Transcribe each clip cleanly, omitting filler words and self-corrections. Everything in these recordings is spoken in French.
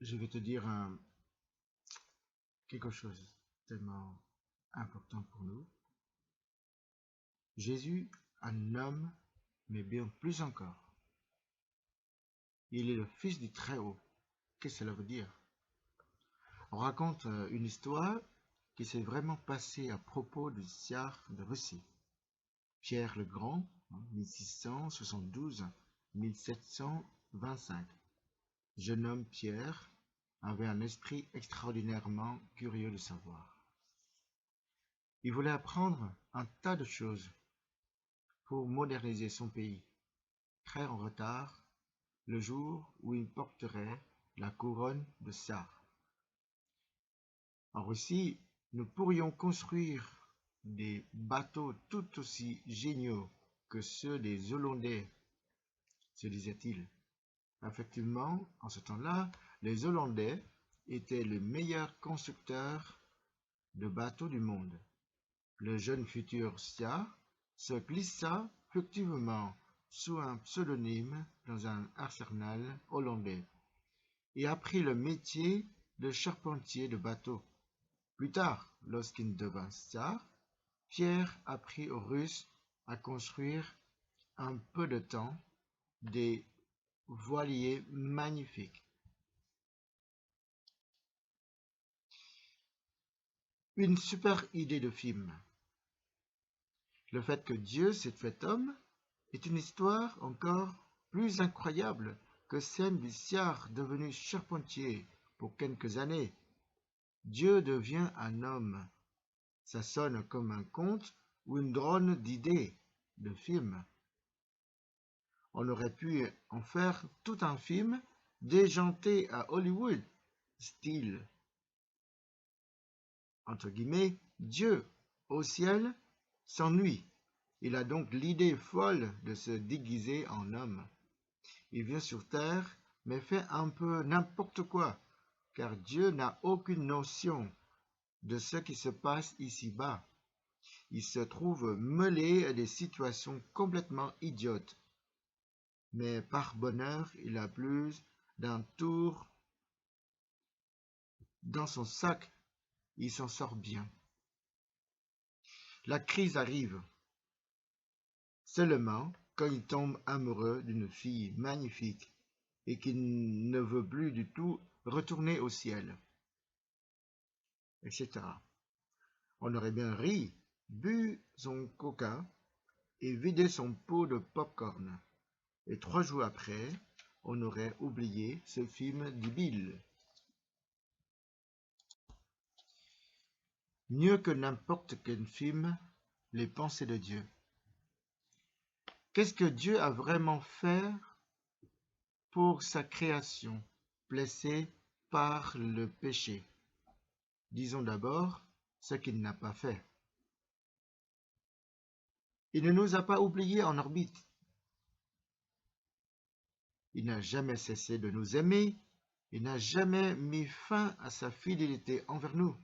je vais te dire quelque chose tellement important pour nous. Jésus, un homme, mais bien plus encore. Il est le Fils du Très-Haut. Qu'est-ce que cela veut dire? On raconte une histoire qui s'est vraiment passée à propos du tsar de Russie, Pierre le Grand, 1672-1725. Jeune homme Pierre avait un esprit extraordinairement curieux de savoir. Il voulait apprendre un tas de choses pour moderniser son pays, très en retard le jour où il porterait la couronne de tsar. En Russie, nous pourrions construire des bateaux tout aussi géniaux que ceux des Hollandais, se disait-il. Effectivement, en ce temps-là, les Hollandais étaient les meilleurs constructeurs de bateaux du monde. Le jeune futur tsar se glissa furtivement sous un pseudonyme dans un arsenal hollandais et apprit le métier de charpentier de bateaux. Plus tard, lorsqu'il devint tsar, Pierre apprit aux Russes à construire en peu de temps des voiliers magnifiques. Une super idée de film. Le fait que Dieu s'est fait homme est une histoire encore plus incroyable que celle du tsar devenu charpentier pour quelques années. Dieu devient un homme. Ça sonne comme un conte ou une drôle d'idée de film. On aurait pu en faire tout un film déjanté à Hollywood, style, entre guillemets, Dieu au ciel s'ennuie. Il a donc l'idée folle de se déguiser en homme. Il vient sur terre, mais fait un peu n'importe quoi, car Dieu n'a aucune notion de ce qui se passe ici-bas. Il se trouve mêlé à des situations complètement idiotes. Mais par bonheur, il a plus d'un tour dans son sac. Il s'en sort bien. La crise arrive. Seulement quand il tombe amoureux d'une fille magnifique et qu'il ne veut plus du tout retourner au ciel, etc. On aurait bien ri, bu son coca et vidé son pot de pop-corn. Et 3 jours après, on aurait oublié ce film débile. Mieux que n'importe quel film, les pensées de Dieu. Qu'est-ce que Dieu a vraiment fait pour sa création, blessée par le péché? Disons d'abord ce qu'il n'a pas fait. Il ne nous a pas oubliés en orbite. Il n'a jamais cessé de nous aimer. Il n'a jamais mis fin à sa fidélité envers nous.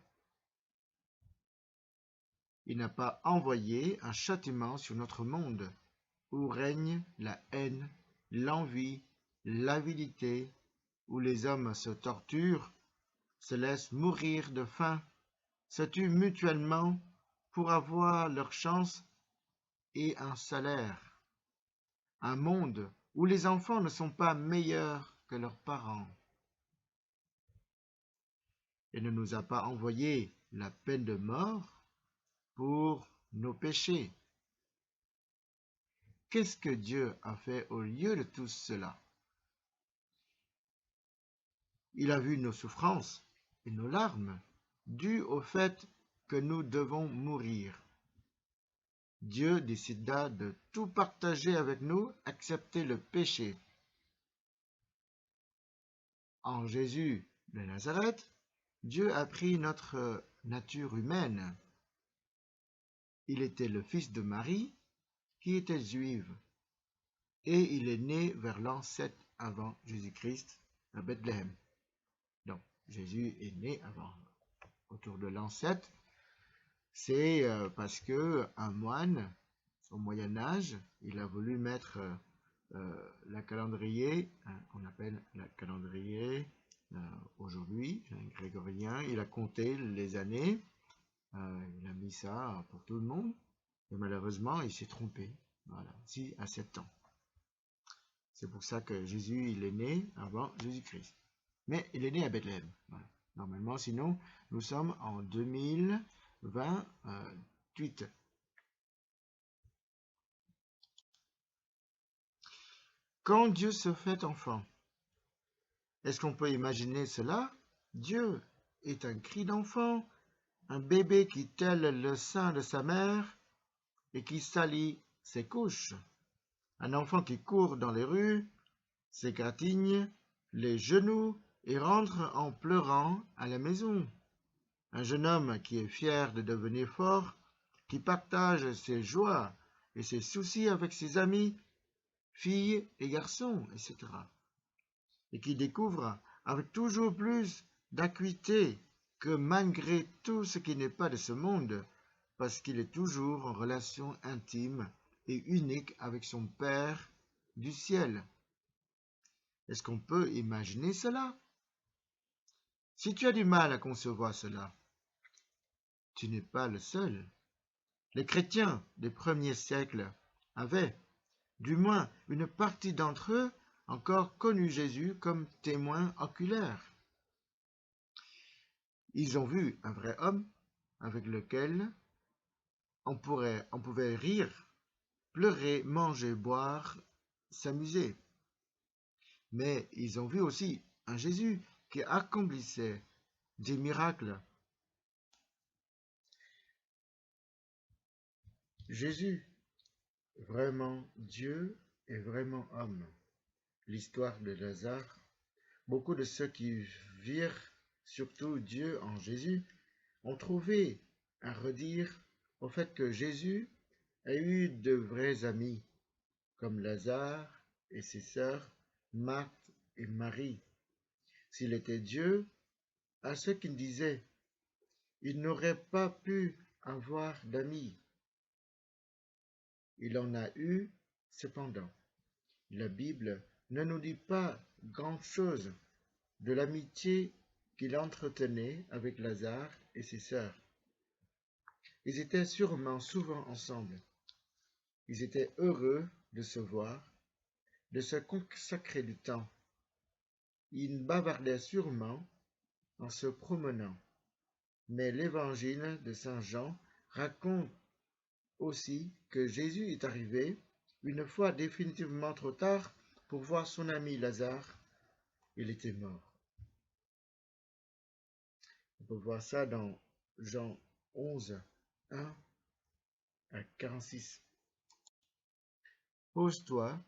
Il n'a pas envoyé un châtiment sur notre monde où règne la haine, l'envie, l'avidité, où les hommes se torturent, se laissent mourir de faim, se tuent mutuellement pour avoir leur chance et un salaire. Un monde où les enfants ne sont pas meilleurs que leurs parents. Il ne nous a pas envoyé la peine de mort pour nos péchés. Qu'est-ce que Dieu a fait au lieu de tout cela? Il a vu nos souffrances et nos larmes, dues au fait que nous devons mourir. Dieu décida de tout partager avec nous, excepté le péché. En Jésus de Nazareth, Dieu a pris notre nature humaine. Il était le fils de Marie, qui était juive, et il est né vers l'an 7 avant Jésus-Christ à Bethléem. Donc, Jésus est né autour de l'an 7. C'est parce que un moine, au Moyen-Âge, il a voulu mettre la calendrier, qu'on appelle la calendrier aujourd'hui, un grégorien, il a compté les années, il a mis ça pour tout le monde, et malheureusement, il s'est trompé. Voilà, 6 à 7 ans. C'est pour ça que Jésus, il est né avant Jésus-Christ. Mais il est né à Bethléem. Voilà. Normalement, sinon, nous sommes en 2028. Quand Dieu se fait enfant, est-ce qu'on peut imaginer cela? Dieu est un cri d'enfant, un bébé qui tèle le sein de sa mère et qui salit ses couches. Un enfant qui court dans les rues, s'égratigne les genoux et rentre en pleurant à la maison. Un jeune homme qui est fier de devenir fort, qui partage ses joies et ses soucis avec ses amis, filles et garçons, etc. Et qui découvre avec toujours plus d'acuité que malgré tout ce qui n'est pas de ce monde, parce qu'il est toujours en relation intime et unique avec son Père du ciel. Est-ce qu'on peut imaginer cela? Si tu as du mal à concevoir cela, tu n'es pas le seul. Les chrétiens des premiers siècles avaient, du moins une partie d'entre eux, encore connu Jésus comme témoin oculaire. Ils ont vu un vrai homme avec lequel on pouvait rire, pleurer, manger, boire, s'amuser. Mais ils ont vu aussi un Jésus qui accomplissait des miracles. Jésus, vraiment Dieu et vraiment homme. L'histoire de Lazare, beaucoup de ceux qui virent surtout Dieu en Jésus ont trouvé à redire au fait que Jésus a eu de vrais amis, comme Lazare et ses sœurs Marthe et Marie. S'il était Dieu, à ceux qui disaient, il n'aurait pas pu avoir d'amis. Il en a eu cependant. La Bible ne nous dit pas grand-chose de l'amitié qu'il entretenait avec Lazare et ses sœurs. Ils étaient sûrement souvent ensemble. Ils étaient heureux de se voir, de se consacrer du temps. Ils bavardaient sûrement en se promenant. Mais l'évangile de Saint Jean raconte aussi que Jésus est arrivé une fois définitivement trop tard pour voir son ami Lazare. Il était mort. On peut voir ça dans Jean 11, 1 à 46. Pose-toi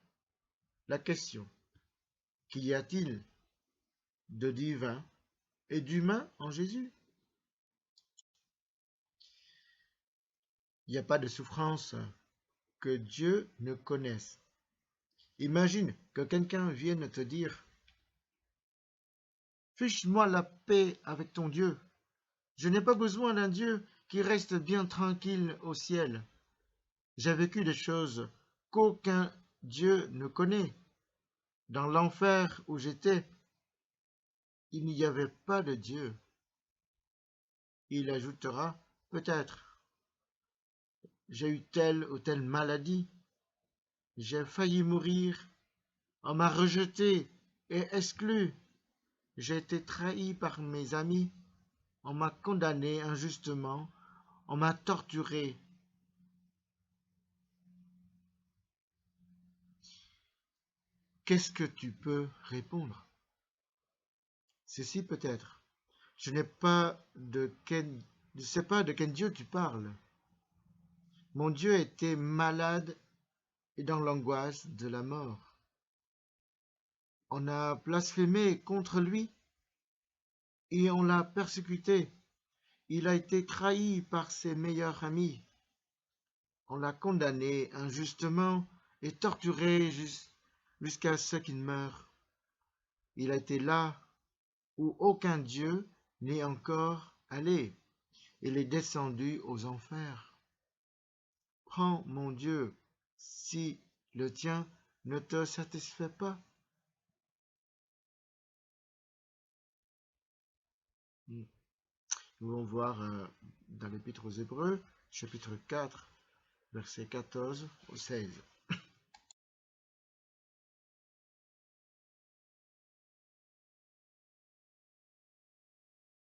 la question, qu'y a-t-il de divin et d'humain en Jésus? Il n'y a pas de souffrance que Dieu ne connaisse. Imagine que quelqu'un vienne te dire « Fiche-moi la paix avec ton Dieu. Je n'ai pas besoin d'un Dieu qui reste bien tranquille au ciel. J'ai vécu des choses qu'aucun Dieu ne connaît. Dans l'enfer où j'étais, il n'y avait pas de Dieu. » Il ajoutera peut-être « J'ai eu telle ou telle maladie. J'ai failli mourir. On m'a rejeté et exclu. J'ai été trahi par mes amis. On m'a condamné injustement. On m'a torturé. » Qu'est-ce que tu peux répondre? Ceci peut-être. Je ne sais pas de quel Dieu tu parles. Mon Dieu était malade et dans l'angoisse de la mort. On a blasphémé contre lui et on l'a persécuté. Il a été trahi par ses meilleurs amis. On l'a condamné injustement et torturé jusqu'à ce qu'il meure. Il a été là où aucun Dieu n'est encore allé. Il est descendu aux enfers. Prends mon Dieu, si le tien ne te satisfait pas. Nous allons voir dans l'Épître aux Hébreux, chapitre 4, versets 14 au 16.